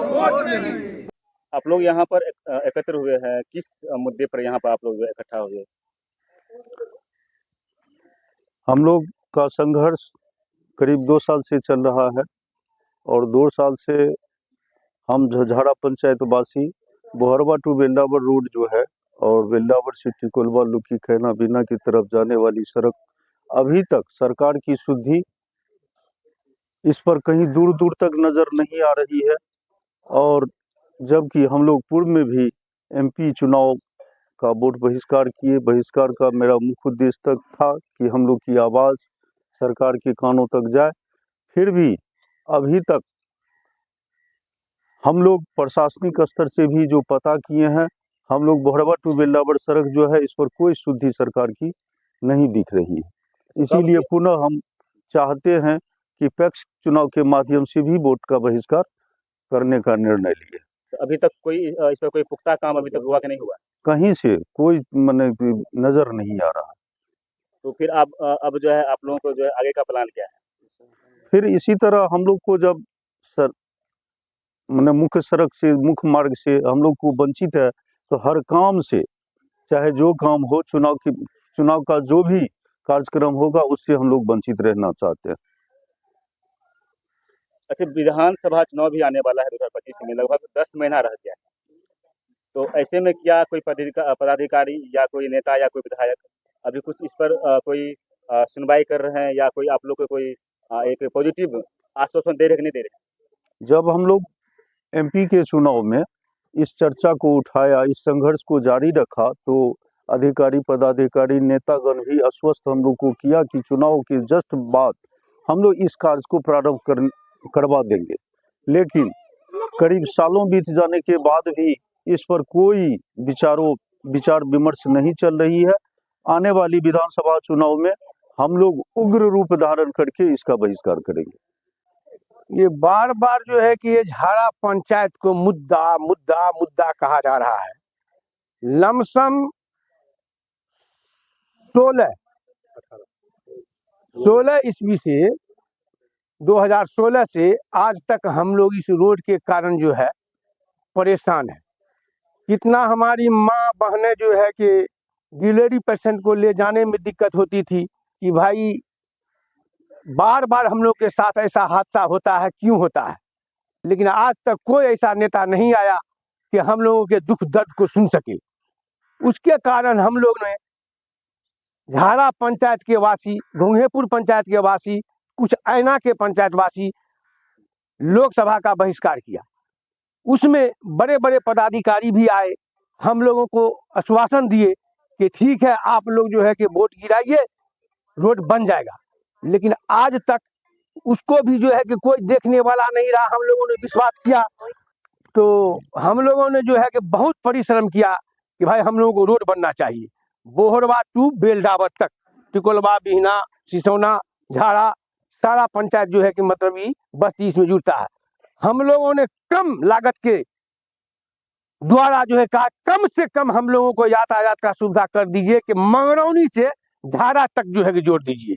Vote नहीं। आप लोग यहाँ पर एकत्र हुए हैं, किस मुद्दे पर यहाँ पर आप लोग इकट्ठा हुए? हम लोग का संघर्ष करीब 2 साल से चल रहा है और 2 साल से हम झझारा पंचायत वासी बोहरवा टू वेल्लावर रोड जो है और वेल्लावर से टिकोलवा लुकी खैना बीना की तरफ जाने वाली सड़क अभी तक सरकार की सुधि इस पर कहीं दूर दूर तक नज़र नहीं आ रही है। और जबकि हम लोग पूर्व में भी एमपी चुनाव का वोट बहिष्कार किए। बहिष्कार का मेरा मुख्य उद्देश्य तक था कि हम लोग की आवाज़ सरकार के कानों तक जाए। फिर भी अभी तक हम लोग प्रशासनिक स्तर से भी जो पता किए हैं, हम लोग बोहरवा टू वेल्लावर सड़क जो है इस पर कोई सुधि सरकार की नहीं दिख रही है। इसीलिए पुनः हम चाहते हैं कि पैक्स चुनाव के माध्यम से भी वोट का बहिष्कार करने का निर्णय लिए। अभी तक कोई इस पर कोई पुख्ता काम अभी तक हुआ कि नहीं हुआ? कहीं से कोई माने नज़र नहीं आ रहा। तो फिर आप अब जो है आप लोगों को जो है आगे का प्लान क्या है? फिर इसी तरह हम लोग को जब मुख्य सड़क से मुख्य मार्ग से हम लोग को वंचित है तो हर काम से चाहे जो काम हो चुनाव का जो भी कार्यक्रम होगा उससे हम लोग वंचित रहना चाहते हैं। अच्छा, विधानसभा चुनाव भी आने वाला है 2025 में, लगभग 10 महीना रह गया है। तो ऐसे में क्या कोई पदाधिकारी या कोई नेता या कोई विधायक अभी कुछ इस पर कोई सुनवाई कर रहे हैं या कोई आप लोग को कोई एक पॉजिटिव आश्वासन दे रहे कि नहीं दे रहे? जब हम लोग एमपी के चुनाव में इस चर्चा को उठाया, इस संघर्ष को जारी रखा, तो अधिकारी पदाधिकारी नेतागण भी आश्वस्त हम लोग को किया कि चुनाव के जस्ट बाद हम लोग इस कार्य को प्रारंभ करवा देंगे। लेकिन करीब सालों बीत जाने के बाद भी इस पर कोई विचार विमर्श नहीं चल रही है। आने वाली विधानसभा चुनाव में हम लोग उग्र रूप धारण करके इसका बहिष्कार करेंगे। ये बार बार जो है कि ये झारा पंचायत को मुद्दा मुद्दा मुद्दा कहा जा रहा है। लमसम 16 ईस्वी से 2016 से आज तक हम लोग इस रोड के कारण जो है परेशान है। कितना हमारी माँ बहनें जो है कि डिलीवरी पेशेंट को ले जाने में दिक्कत होती थी कि भाई बार बार हम लोग के साथ ऐसा हादसा होता है, क्यों होता है। लेकिन आज तक कोई ऐसा नेता नहीं आया कि हम लोगों के दुख दर्द को सुन सके। उसके कारण हम लोग ने झारा पंचायत के वासी, घोंघेपुर पंचायत के वासी, कुछ ऐना के पंचायत वासी लोकसभा का बहिष्कार किया। उसमें बड़े बड़े पदाधिकारी भी आए, हम लोगों को आश्वासन दिए कि ठीक है आप लोग जो है कि वोट गिराइए, रोड बन जाएगा। लेकिन आज तक उसको भी जो है कि कोई देखने वाला नहीं रहा। हम लोगों ने विश्वास किया तो हम लोगों ने जो है कि बहुत परिश्रम किया कि भाई हम लोगों को रोड बनना चाहिए। बोहरवा टू बेलडावर तक, टिकोलवा, बिहना, सिसौना, झारा, सारा पंचायत जो है कि मतलब ये बस्ती इसमें जुड़ता है। हम लोगों ने कम लागत के द्वारा जो है कहा कम से कम हम लोगों को यातायात का सुविधा कर दीजिए कि मंगरौनी से झारा तक जो है कि जोड़ दीजिए।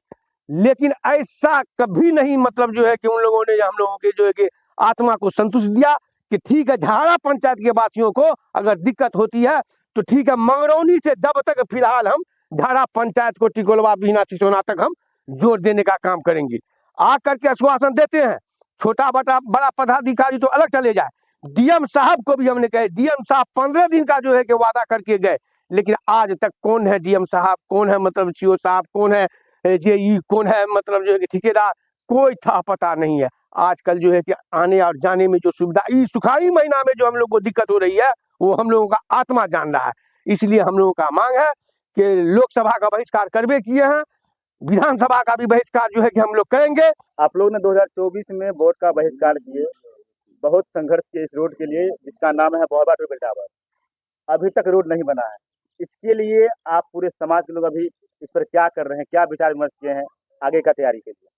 लेकिन ऐसा कभी नहीं मतलब जो है कि उन लोगों ने हम लोगों के जो है कि आत्मा को संतुष्ट दिया कि ठीक है झारा पंचायत के वासियों को अगर दिक्कत होती है तो ठीक है, मंगरौनी से जब तक फिलहाल हम झारा पंचायत को टिकोलवा, बिहना, सिसौना तक हम जोड़ देने का काम करेंगे। आकर के आश्वासन देते हैं, छोटा बड़ा पदाधिकारी तो अलग चले जाए। डीएम साहब को भी हमने कहे, डीएम साहब 15 दिन का जो है कि वादा करके गए, लेकिन आज तक कौन है डीएम साहब, कौन है मतलब सीओ साहब, कौन है जेई, कौन है मतलब जो है कि ठेकेदार, कोई था पता नहीं है। आजकल जो है कि आने और जाने में जो सुविधा, इस सुखाड़ी महीना में जो हम लोग को दिक्कत हो रही है वो हम लोगों का आत्मा जान रहा है। इसलिए हम लोगों का मांग है कि लोकसभा का बहिष्कार करवे किए हैं, विधानसभा का भी बहिष्कार जो है कि हम लोग करेंगे। आप लोग ने 2024 में वोट का बहिष्कार किए, बहुत संघर्ष किए इस रोड के लिए जिसका नाम है बोहरवा टू बेलडावर। अभी तक रोड नहीं बना है। इसके लिए आप पूरे समाज के लोग अभी इस पर क्या कर रहे हैं, क्या विचार विमर्श किए हैं आगे का तैयारी के लिए?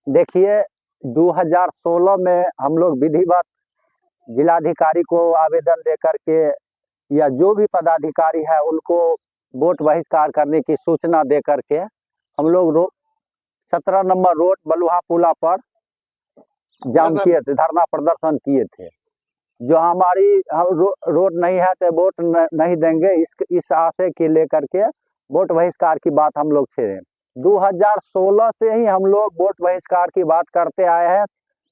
देखिए, 2016 में हम लोग विधिवत जिलाधिकारी को आवेदन दे करके या जो भी पदाधिकारी है उनको वोट बहिष्कार करने की सूचना दे करके हम लोग 17 नंबर रोड बलुहा पुला पर जाम किए थे, धरना प्रदर्शन किए थे। जो हमारी रोड नहीं है तो वोट नहीं देंगे, इस आशय के लेकर के वोट बहिष्कार की बात हम लोग छेड़े। 2016 से ही हम लोग वोट बहिष्कार की बात करते आए हैं।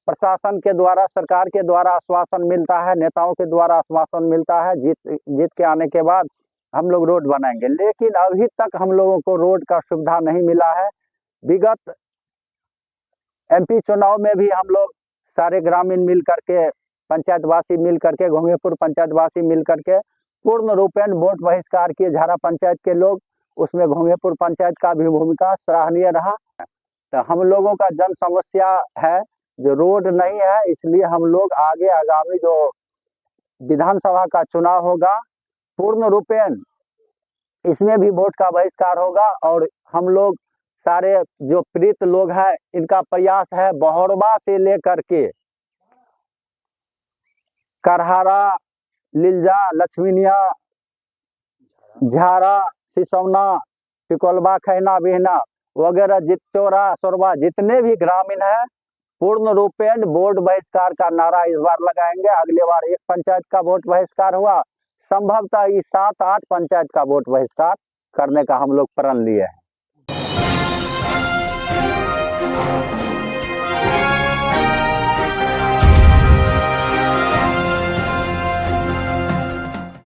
प्रशासन के द्वारा, सरकार के द्वारा आश्वासन मिलता है, नेताओं के द्वारा आश्वासन मिलता है, जीत के आने के बाद हम लोग रोड बनाएंगे, लेकिन अभी तक हम लोगों को रोड का सुविधा नहीं मिला है। विगत MP चुनाव में भी हम लोग सारे ग्रामीण मिल करके, पंचायतवासी मिल करके, घोंघेपुर पंचायतवासी मिल करके पूर्ण रूपेण वोट बहिष्कार किए, झारा पंचायत के लोग, उसमें घोंघेपुर पंचायत का भी भूमिका सराहनीय रहा। तो हम लोगों का जन समस्या है जो रोड नहीं है, इसलिए हम लोग आगे आगामी जो विधानसभा का चुनाव होगा पूर्ण रूपेण इसमें भी वोट का बहिष्कार होगा। और हम लोग सारे जो पीड़ित लोग हैं, इनका प्रयास है बहरवा से लेकर के करहारा, लिलजा, लक्ष्मीनिया, झारा, सिसौना, पिकोलबा, खैना, बिहना वगैरह, जितचोरा, सोरबा, जितने भी ग्रामीण है पूर्ण रूपेण वोट बहिष्कार का नारा इस बार लगाएंगे। अगले बार एक पंचायत का वोट बहिष्कार हुआ, संभवतः इस 7-8 पंचायत का वोट बहिष्कार करने का हम लोग प्रण लिए हैं।